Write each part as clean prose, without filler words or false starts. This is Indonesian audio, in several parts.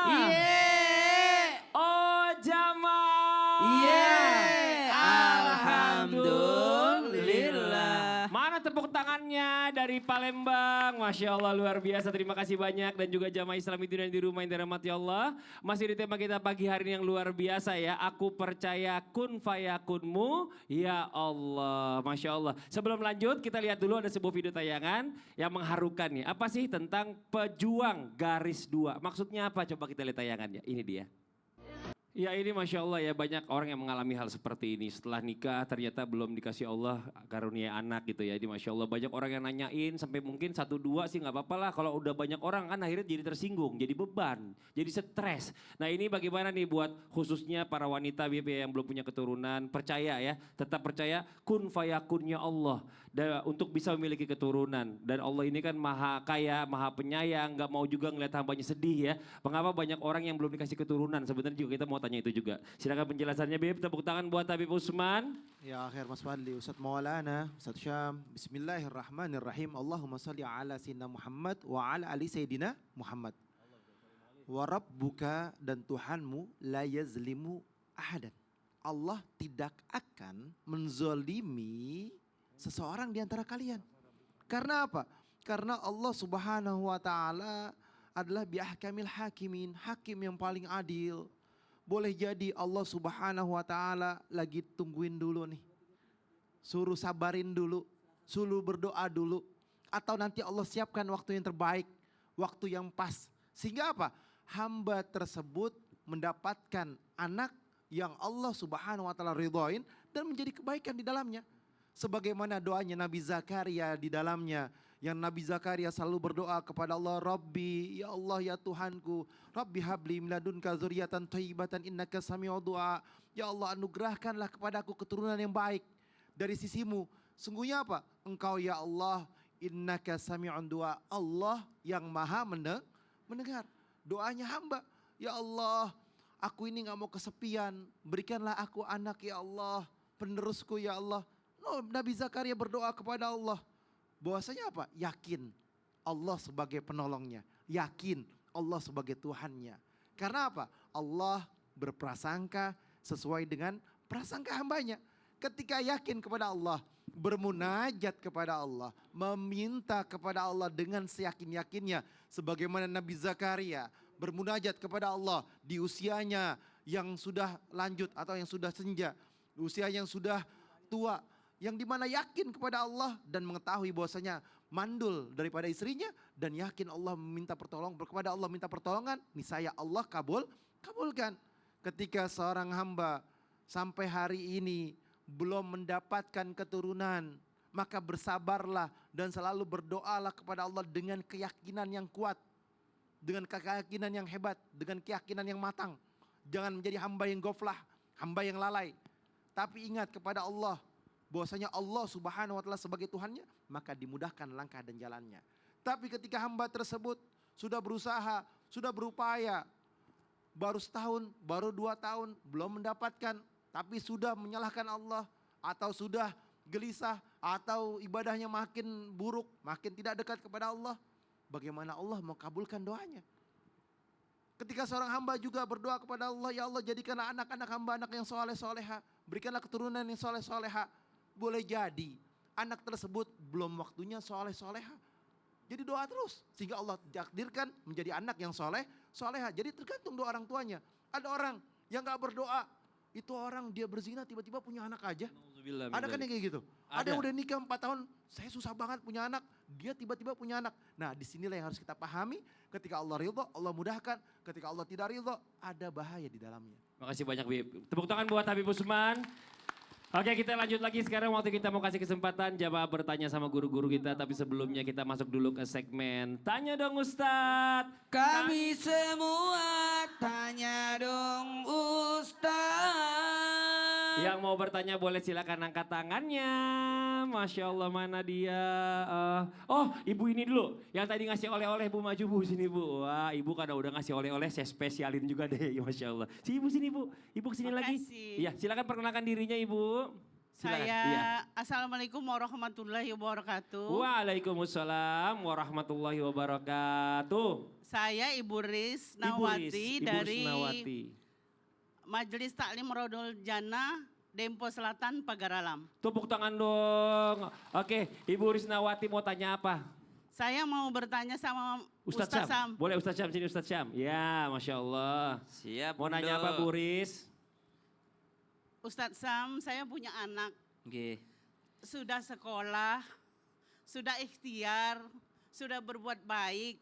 Iya. Oh Jamal. Iya. Alhamdulillah. Mana tepuk tangannya dari Palembang. Masya Allah luar biasa. Terima kasih banyak. Dan juga jamaah Islam itu yang di rumah yang dirahmati Allah. Masih di tema kita pagi hari ini yang luar biasa ya. Aku percaya kun fayakunmu ya Allah. Masya Allah. Sebelum lanjut kita lihat dulu ada sebuah video tayangan yang mengharukan nih. Apa sih tentang pejuang garis dua. Maksudnya apa? Coba kita lihat tayangannya. Ini dia. Ya ini Masya Allah ya banyak orang yang mengalami hal seperti ini. Setelah nikah ternyata belum dikasih Allah karunia anak gitu ya. Jadi Masya Allah banyak orang yang nanyain sampai mungkin 1-2 sih nggak apa-apa lah. Kalau udah banyak orang kan akhirnya jadi tersinggung, jadi beban, jadi stres. Nah ini bagaimana nih buat khususnya para wanita BP yang belum punya keturunan. Percaya ya, tetap percaya kun fayakunnya Allah. Dan untuk bisa memiliki keturunan. Dan Allah ini kan maha kaya, maha penyayang, nggak mau juga ngeliat hambanya sedih ya. Mengapa banyak orang yang belum dikasih keturunan? Sebenarnya juga kita mau tanya itu juga. Silakan penjelasannya Bib, tepuk tangan buat Habib Usman. Ya akhir Mas Fadli, Ustadz Maulana, Ustadz Syam. Bismillahirrahmanirrahim. Allahumma salli ala Sayyidina Muhammad wa ala ali Sayyidina Muhammad. Wa rabbuka dan Tuhanmu la yazlimu ahadan. Allah tidak akan menzolimi seseorang di antara kalian. Karena apa? Karena Allah Subhanahu wa taala adalah biahkamil hakimin, hakim yang paling adil. Boleh jadi Allah Subhanahu wa taala lagi tungguin dulu nih. Suruh sabarin dulu, suruh berdoa dulu, atau nanti Allah siapkan waktu yang terbaik, waktu yang pas. Sehingga apa? Hamba tersebut mendapatkan anak yang Allah Subhanahu wa taala ridhoin dan menjadi kebaikan di dalamnya. Sebagaimana doanya Nabi Zakaria di dalamnya. Yang Nabi Zakaria selalu berdoa kepada Allah, Rabbi, ya Allah ya Tuhanku, Rabbi habli miladunka zuriyatan thayyibatan innaka sami'ud du'a. Ya Allah anugerahkanlah kepadaku keturunan yang baik dari sisimu. Sungguhnya apa? Engkau ya Allah innaka sami'un du'a. Allah yang maha mendengar doanya hamba. Ya Allah, aku ini gak mau kesepian, berikanlah aku anak ya Allah, penerusku ya Allah. No, Nabi Zakaria berdoa kepada Allah. Bahwasanya apa? Yakin Allah sebagai penolongnya. Yakin Allah sebagai Tuhannya. Karena apa? Allah berprasangka sesuai dengan prasangka hambanya. Ketika yakin kepada Allah, bermunajat kepada Allah, meminta kepada Allah dengan seyakin-yakinnya. Sebagaimana Nabi Zakaria bermunajat kepada Allah di usianya yang sudah lanjut atau yang sudah senja. Usia yang sudah tua. Yang dimana yakin kepada Allah dan mengetahui bahwasanya mandul daripada istrinya dan yakin Allah meminta pertolongan kepada Allah minta pertolongan, niscaya Allah kabulkan. Ketika seorang hamba sampai hari ini belum mendapatkan keturunan, maka bersabarlah dan selalu berdoalah kepada Allah dengan keyakinan yang kuat, dengan keyakinan yang hebat, dengan keyakinan yang matang. Jangan menjadi hamba yang goflah, hamba yang lalai. Tapi ingat kepada Allah, bahwasanya Allah Subhanahu wa taala sebagai Tuhannya, maka dimudahkan langkah dan jalannya. Tapi ketika hamba tersebut sudah berusaha, sudah berupaya, baru setahun, baru 2 tahun, belum mendapatkan, tapi sudah menyalahkan Allah, atau sudah gelisah, atau ibadahnya makin buruk, makin tidak dekat kepada Allah, bagaimana Allah mau kabulkan doanya? Ketika seorang hamba juga berdoa kepada Allah, ya Allah jadikanlah anak-anak hamba anak yang soleh soleha, berikanlah keturunan yang soleh soleha. Boleh jadi anak tersebut belum waktunya soleh soleha. Jadi doa terus sehingga Allah takdirkan menjadi anak yang soleh soleha. Jadi tergantung doa orang tuanya. Ada orang yang gak berdoa, itu orang dia berzina tiba-tiba punya anak aja. Ada kan yang kayak gitu? Ada yang udah nikah 4 tahun, saya susah banget punya anak, dia tiba-tiba punya anak. Nah disinilah yang harus kita pahami, ketika Allah ridho, Allah mudahkan. Ketika Allah tidak ridho, ada bahaya di dalamnya. Makasih banyak Bib. Tepuk tangan buat Habib Usman. Oke kita lanjut lagi sekarang waktu kita mau kasih kesempatan jamaah bertanya sama guru-guru kita. Tapi sebelumnya kita masuk dulu ke segmen Tanya Dong Ustadz. Kami semua tanya dong Ustaz. Yang mau bertanya boleh silakan angkat tangannya. Masya Allah mana dia. Oh ibu ini dulu. Yang tadi ngasih oleh-oleh Bu, maju Bu sini Bu. Wah ibu karena udah ngasih oleh-oleh saya spesialin juga deh. Masya Allah. Si ibu sini Bu. Ibu kesini lagi. Iya silakan perkenalkan dirinya ibu. Silakan. Saya Iya. Assalamualaikum warahmatullahi wabarakatuh. Waalaikumsalam warahmatullahi wabarakatuh. Saya Ibu Riz Ibu Nawati Riz, Ibu dari Risnawati. Majelis Taklim Rodol Jannah Dempo Selatan Pagaralam. Tepuk tangan dong. Oke, Ibu Risnawati mau tanya apa? Saya mau bertanya sama Ustadz Ustadz Syam. Sam. Boleh Ustadz Syam, sini Ustadz Syam. Ya, Masya Allah. Siap. Mau nanya apa Bu Riz? Ustadz Sam, saya punya anak. Oke. Sudah sekolah, sudah ikhtiar, sudah berbuat baik.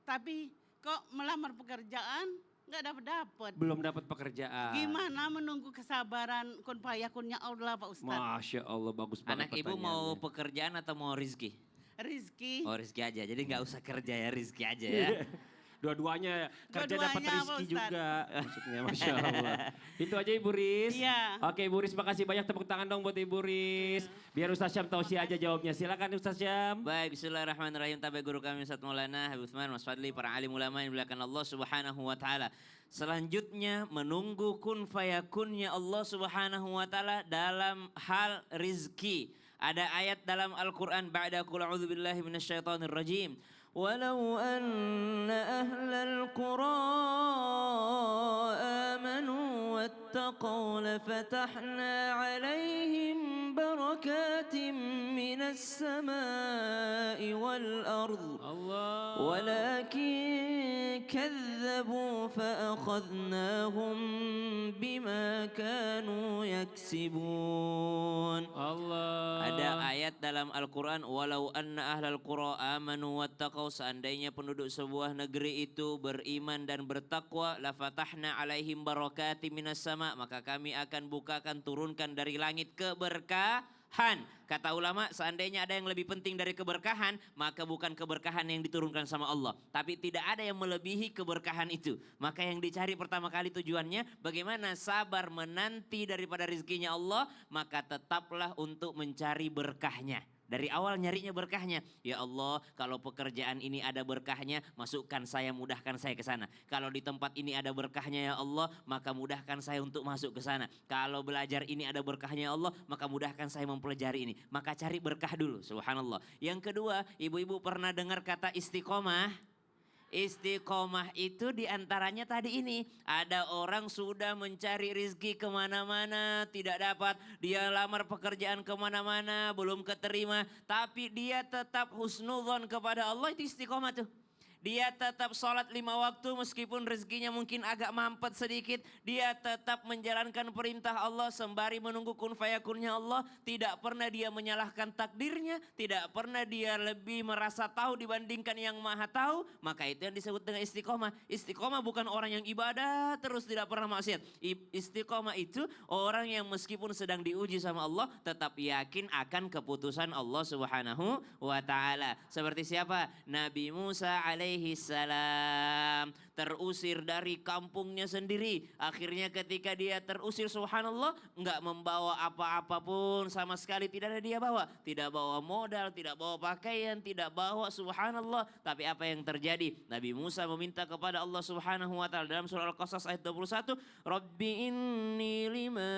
Tapi kok melamar pekerjaan nggak dapat-dapat. Belum dapat pekerjaan. Gimana menunggu kesabaran kun fayakunnya Allah Pak Ustadz? Masya Allah, bagus banget Anak ibu mau pertanyaannya. pekerjaan atau mau rizki? Rizki. Oh rizki aja, jadi nggak usah kerja ya, rizki aja ya. Dua-duanya kerja dapat Dua-duanya, Pak rezeki Ustadz. juga. Maksudnya Masya Allah. Itu aja Ibu Riz. Iya. Oke Ibu Riz, makasih banyak, tepuk tangan dong buat Ibu Riz. Biar Ustaz Syam tahu sih aja jawabnya. Silakan Ustaz Syam. Baik, bismillahirrahmanirrahim. Tabi guru kami Ustaz Maulana Habib Utsman, Mas Fadli, para alim ulama yang dimuliakan Allah Subhanahu wa taala. Selanjutnya menunggu kun fayakunnya Allah Subhanahu wa taala dalam hal rizki. Ada ayat dalam Al-Qur'an ba'da qul a'udzubillahi minasyaitonir rajim. Walau anna ahlal qura amanu wattaqaw lafatahna 'alaihim barakatim minas samai wal ard. Allah. ولكن كذبوا فأخذناهم بما كانوا يكسبون. Allah. Ada ayat dalam Al-Quran, walau anna ahlal qura amanu wattaqau, seandainya penduduk sebuah negeri itu beriman dan bertakwa, lafatahna alaihim barakati minas sama, maka kami akan bukakan turunkan dari langit keberkahan. Kata ulama, seandainya ada yang lebih penting dari keberkahan, maka bukan keberkahan yang diturunkan sama Allah, tapi tidak ada yang melebihi keberkahan itu. Maka yang dicari pertama kali tujuannya bagaimana sabar menanti daripada rezekinya Allah, maka tetaplah untuk mencari berkahnya. Dari awal nyarinya berkahnya. Ya Allah, kalau pekerjaan ini ada berkahnya, masukkan saya, mudahkan saya ke sana. Kalau di tempat ini ada berkahnya ya Allah, maka mudahkan saya untuk masuk ke sana. Kalau belajar ini ada berkahnya ya Allah, maka mudahkan saya mempelajari ini. Maka cari berkah dulu, subhanallah. Yang kedua, ibu-ibu pernah dengar kata istiqomah? Istiqomah itu diantaranya tadi ini. Ada orang sudah mencari rizki kemana-mana, tidak dapat. Dia lamar pekerjaan kemana-mana, belum keterima. Tapi dia tetap husnudzon kepada Allah, itu istiqomah tuh. Dia tetap sholat 5 waktu meskipun rezekinya mungkin agak mampet sedikit. Dia tetap menjalankan perintah Allah sembari menunggu kun fayakunnya Allah. Tidak pernah dia menyalahkan takdirnya. Tidak pernah dia lebih merasa tahu dibandingkan yang maha tahu. Maka itu yang disebut dengan istiqomah. Istiqomah bukan orang yang ibadah terus tidak pernah maksiat. Istiqomah itu orang yang meskipun sedang diuji sama Allah tetap yakin akan keputusan Allah Subhanahu wa taala. Seperti siapa? Nabi Musa alaihi salam terusir dari kampungnya sendiri. Akhirnya ketika dia terusir, subhanallah, enggak membawa apa-apa pun sama sekali, tidak ada dia bawa. Tidak bawa modal, tidak bawa pakaian, tidak bawa, subhanallah. Tapi apa yang terjadi? Nabi Musa meminta kepada Allah Subhanahu wa taala dalam surah Al-Qasas ayat 21, Rabbi inni lima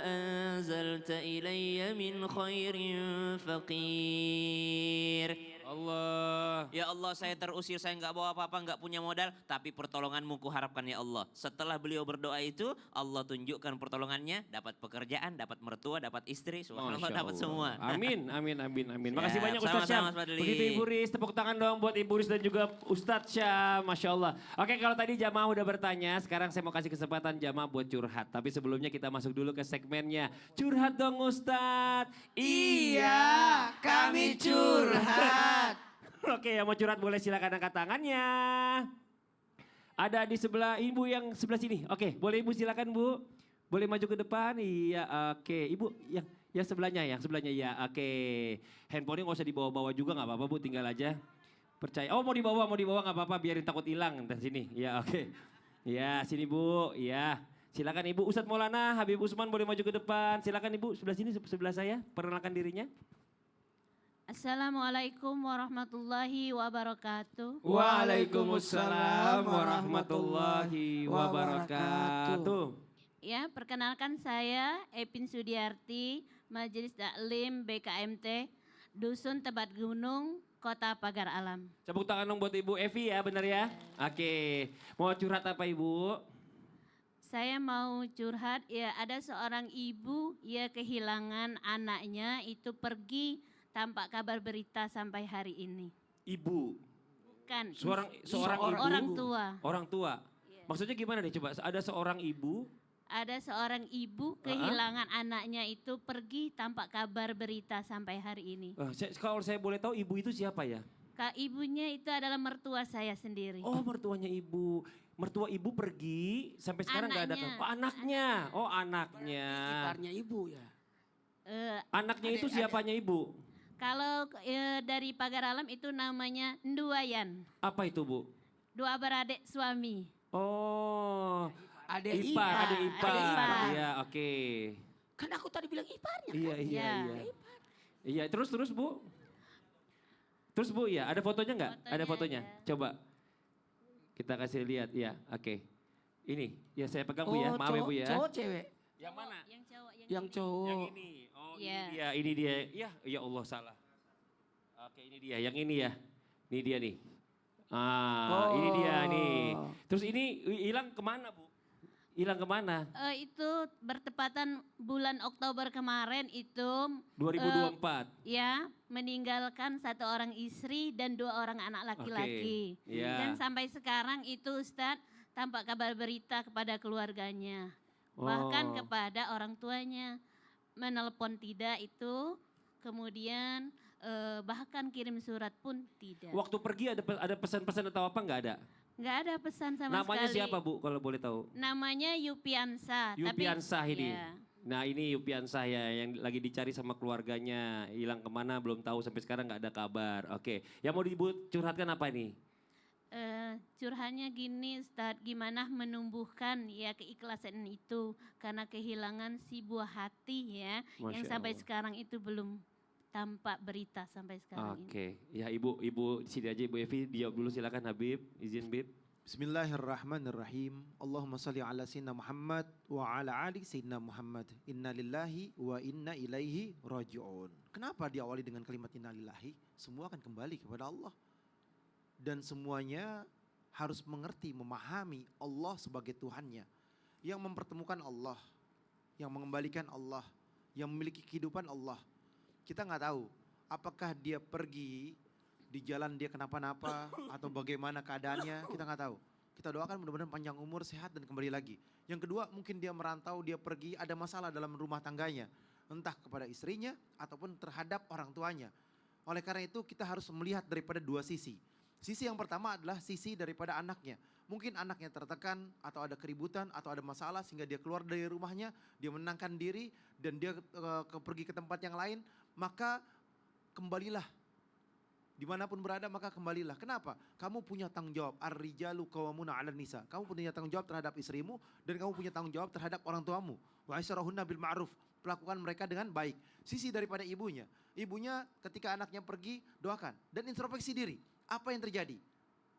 anzalta ilayya min khairin faqir. Allah. Ya Allah, saya terusir, saya nggak bawa apa-apa, nggak punya modal, tapi pertolonganmu kuharapkan ya Allah. Setelah beliau berdoa itu, Allah tunjukkan pertolongannya, dapat pekerjaan, dapat mertua, dapat istri, subhanallah, Masya dapat Allah. semua. Amin, amin, amin, amin. Makasih Ya, banyak Ustaz Syam. sama-sama, Mas Fadli. Begitu Ibu Riz, tepuk tangan dong buat Ibu Riz dan juga Ustaz Syam. Masya Allah. Oke, kalau tadi jamaah udah bertanya, sekarang saya mau kasih kesempatan jamaah buat curhat. Tapi sebelumnya kita masuk dulu ke segmennya. Curhat dong Ustaz. Iya, kami curhat. Oke, yang mau curhat boleh silakan angkat tangannya. Ada di sebelah ibu yang sebelah sini. Oke, boleh ibu silakan Bu. Boleh maju ke depan. Iya, oke. Ibu yang sebelahnya, ya. Oke. Handphonenya nggak usah dibawa-bawa juga nggak apa-apa Bu, tinggal aja. Percaya. Oh, mau dibawa nggak apa-apa, biarin takut hilang dari sini. Ya, oke. Ya, sini Bu. Ya. Silakan Ibu. Ustadz Maulana, Habib Utsman boleh maju ke depan. Silakan Ibu, sebelah sini, sebelah saya. Perkenalkan dirinya. Assalamualaikum warahmatullahi wabarakatuh. Waalaikumsalam warahmatullahi wabarakatuh. Ya, perkenalkan saya Epin Sudiarti, Majelis Taklim BKMT, Dusun Tebat Gunung, Kota Pagar Alam. Tepuk tangan dong buat Ibu Evi ya, benar ya? Oke, mau curhat apa Ibu? Saya mau curhat, ya ada seorang ibu, ya kehilangan anaknya itu pergi tanpa kabar berita sampai hari ini. Ibu, Kan seorang ibu? orang tua. Orang tua. Maksudnya gimana nih coba? Ada seorang ibu, Ada seorang ibu kehilangan anaknya itu pergi tanpa kabar berita sampai hari ini. kalau saya boleh tahu ibu itu siapa ya? Kak ibunya itu adalah mertua saya sendiri. Oh mertuanya ibu. Mertua ibu pergi sampai sekarang nggak ada Anaknya. kabar. Oh anaknya. Oh anaknya. Iparnya ibu ya. Anaknya itu siapanya ibu? Kalau dari Pagar Alam itu namanya Nduayan. Apa itu Bu? Dua beradik suami. Oh Adek ipar, ada ipar. Adik ipar. Iya oke. Kan aku tadi bilang iparnya. Iya iya Ya. iya. Iya terus Bu. Terus Bu ya ada fotonya nggak? Ada fotonya. Fotonya Coba kita kasih lihat ya. Oke. Ini ya saya pegang Bu ya. Maaf ya Bu ya. Cowok cewek. Yang mana? Yang cowok Yang cowok. Yang ini. Oh Iya. ini dia. Ya Allah salah. Oke ini dia. Yang ini ya. Ini dia nih. Ini dia nih. Terus ini hilang kemana Bu? Hilang kemana? Itu bertepatan bulan Oktober kemarin itu 2024. ya meninggalkan satu orang istri dan dua orang anak laki-laki. Oke, iya. Dan sampai sekarang itu Ustadz tanpa kabar berita kepada keluarganya. Bahkan Oh. kepada orang tuanya. Menelpon tidak itu, kemudian bahkan kirim surat pun tidak. Waktu pergi ada pesan-pesan atau apa nggak ada? Nggak ada pesan sama Namanya sekali. siapa Bu kalau boleh tahu? Namanya Yupiansa. Yupiansah ini. Ya. Nah ini Yupiansah ya yang lagi dicari sama keluarganya. Hilang kemana belum tahu sampai sekarang nggak ada kabar. Oke, yang mau Ibu curhatkan apa nih? Curhannya gini Ustadz, gimana menumbuhkan ya keikhlasan itu karena kehilangan si buah hati ya yang Masya sampai Allah. sekarang itu belum tampak berita sampai sekarang ini. Oke, ya Ibu di sini aja Ibu Evi dijawab dulu silakan Habib, izin Bib. Bismillahirrahmanirrahim. Allahumma salli ala sayyidina Muhammad wa ala ali sayyidina Muhammad. Inna lillahi wa inna ilaihi raji'un. Kenapa diawali dengan kalimat inna lillahi? Semua akan kembali kepada Allah. Dan semuanya harus mengerti, memahami Allah sebagai Tuhannya. Yang mempertemukan Allah, yang mengembalikan Allah, yang memiliki kehidupan Allah. Kita nggak tahu apakah dia pergi di jalan dia kenapa-napa atau bagaimana keadaannya, kita nggak tahu. Kita doakan mudah-mudahan panjang umur, sehat dan kembali lagi. Yang kedua mungkin dia merantau, dia pergi ada masalah dalam rumah tangganya. Entah kepada istrinya ataupun terhadap orang tuanya. Oleh karena itu kita harus melihat daripada dua sisi. Sisi yang pertama adalah sisi daripada anaknya. Mungkin anaknya tertekan atau ada keributan atau ada masalah sehingga dia keluar dari rumahnya, dia menenangkan diri dan dia pergi ke tempat yang lain, maka kembalilah. Dimanapun berada maka kembalilah. Kenapa? Kamu punya tanggung jawab. Ar-rijalu qawwamuna 'alan nisa. Kamu punya tanggung jawab terhadap istrimu dan kamu punya tanggung jawab terhadap orang tuamu. Wa asyarahunna bil ma'ruf. Perlakukan mereka dengan baik. Sisi daripada ibunya. Ibunya ketika anaknya pergi doakan dan introspeksi diri. Apa yang terjadi?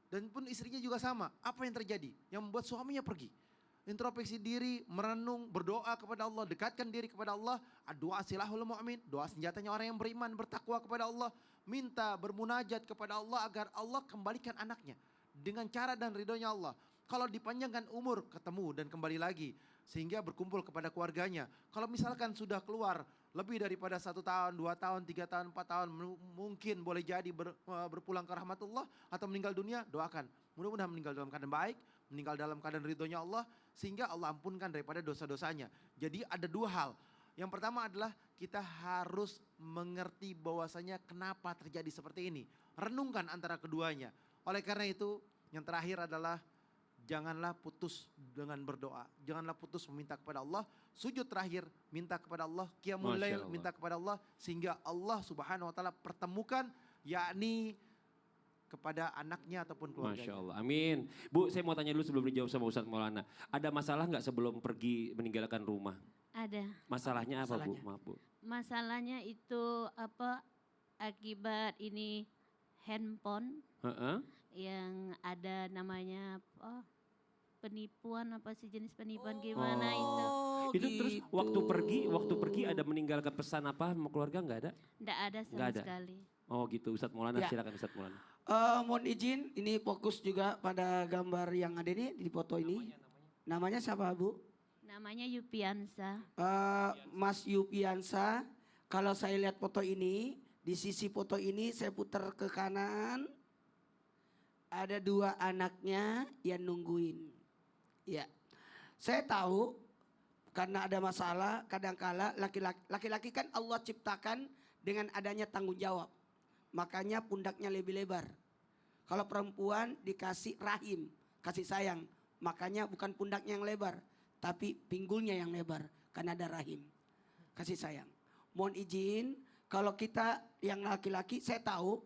Dan pun istrinya juga sama. Apa yang terjadi? Yang membuat suaminya pergi. Introspeksi diri, merenung, berdoa kepada Allah, dekatkan diri kepada Allah. Doa silahul mu'min, doa senjatanya orang yang beriman, bertakwa kepada Allah. Minta bermunajat kepada Allah agar Allah kembalikan anaknya. Dengan cara dan ridhonya Allah. Kalau dipanjangkan umur, ketemu dan kembali lagi. Sehingga berkumpul kepada keluarganya. Kalau misalkan sudah keluar lebih daripada 1 tahun, 2 tahun, 3 tahun, 4 tahun. Mungkin boleh jadi berpulang ke rahmatullah atau meninggal dunia, doakan. Mudah-mudahan meninggal dalam keadaan baik, meninggal dalam keadaan ridhonya Allah. Sehingga Allah ampunkan daripada dosa-dosanya. Jadi ada 2 hal. Yang pertama adalah kita harus mengerti bahwasanya kenapa terjadi seperti ini. Renungkan antara keduanya. Oleh karena itu yang terakhir adalah janganlah putus dengan berdoa. Janganlah putus meminta kepada Allah. Sujud terakhir minta kepada Allah. Qiyamul lail minta kepada Allah. Sehingga Allah subhanahu wa ta'ala pertemukan yakni kepada anaknya ataupun keluarganya. Masya Allah, amin. Bu, saya mau tanya dulu sebelum dijawab sama Ustadz Maulana. Ada masalah nggak sebelum pergi meninggalkan rumah? Ada. Masalahnya apa Bu? Masalahnya? Maaf Bu. Masalahnya itu akibat ini handphone Heeh. yang ada namanya penipuan, apa sih jenis penipuan gimana itu. Itu terus gitu. waktu pergi ada meninggalkan pesan apa sama keluarga nggak ada? Tidak ada sama Nggak ada. sekali. Oh gitu, Ustadz Maulana Ya. silakan Ustadz Maulana. Mohon izin, ini fokus juga pada gambar yang ada nih di foto ini. Namanya siapa Bu? Namanya Yupiansa. Mas Yupiansa. Kalau saya lihat foto ini, di sisi foto ini saya putar ke kanan. Ada 2 anaknya yang nungguin. Ya, saya tahu karena ada masalah kadangkala laki-laki kan Allah ciptakan dengan adanya tanggung jawab. Makanya pundaknya lebih lebar. Kalau perempuan dikasih rahim, kasih sayang. Makanya bukan pundaknya yang lebar, tapi pinggulnya yang lebar karena ada rahim. Kasih sayang. Mohon izin, kalau kita yang laki-laki saya tahu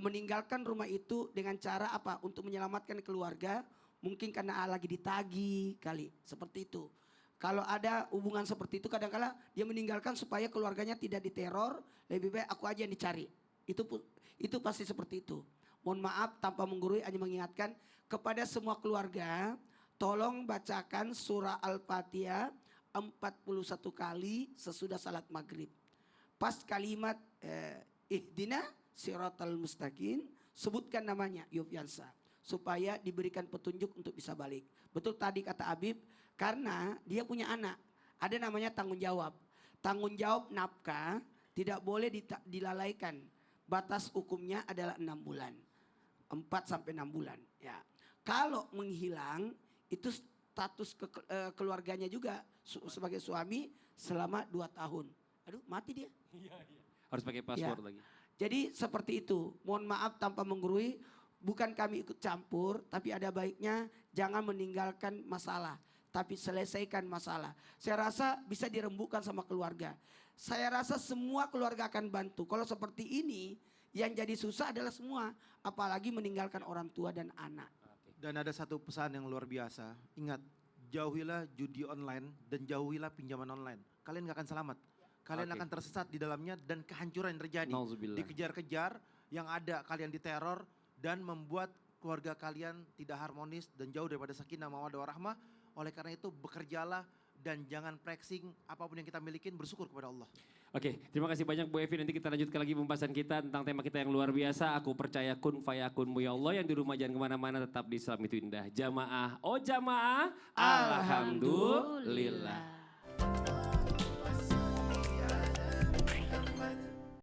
meninggalkan rumah itu dengan cara apa? Untuk menyelamatkan keluarga, mungkin karena lagi ditagi kali, seperti itu. Kalau ada hubungan seperti itu kadang-kala dia meninggalkan supaya keluarganya tidak diteror, lebih baik aku aja yang dicari. Itu pasti seperti itu. Mohon maaf tanpa menggurui hanya mengingatkan kepada semua keluarga, tolong bacakan surah Al-Fatihah 41 kali sesudah salat maghrib. Pas kalimat ihdina siratal mustaqim, sebutkan namanya Yufiansa supaya diberikan petunjuk untuk bisa balik. Betul tadi kata Habib, karena dia punya anak, ada namanya tanggung jawab. Tanggung jawab nafkah tidak boleh dilalaikan. Batas hukumnya adalah 6 bulan. 4 sampai 6 bulan, ya. Kalau menghilang itu status keluarganya juga sebagai suami selama 2 tahun. Aduh, mati dia. Harus pakai password lagi. Jadi seperti itu, mohon maaf tanpa menggurui, bukan kami ikut campur, tapi ada baiknya jangan meninggalkan masalah, tapi selesaikan masalah. Saya rasa bisa dirembukan sama keluarga. Saya rasa semua keluarga akan bantu. Kalau seperti ini, yang jadi susah adalah semua, apalagi meninggalkan orang tua dan anak. Dan ada satu pesan yang luar biasa. Ingat, jauhilah judi online dan jauhilah pinjaman online. Kalian gak akan selamat. Kalian Oke. akan tersesat di dalamnya dan kehancuran yang terjadi. Nauzubillah. Dikejar-kejar, yang ada kalian diteror dan membuat keluarga kalian tidak harmonis dan jauh daripada sakinah mawaddah warahmah. Oleh karena itu bekerjalah dan jangan flexing apapun yang kita milikin, bersyukur kepada Allah. Oke, terima kasih banyak Bu Evi. Nanti kita lanjutkan lagi pembahasan kita tentang tema kita yang luar biasa. Aku percaya kun fayakunmu ya Allah. Yang di rumah jangan kemana-mana, tetap di Islam itu indah. Jamaah, oh jamaah, alhamdulillah.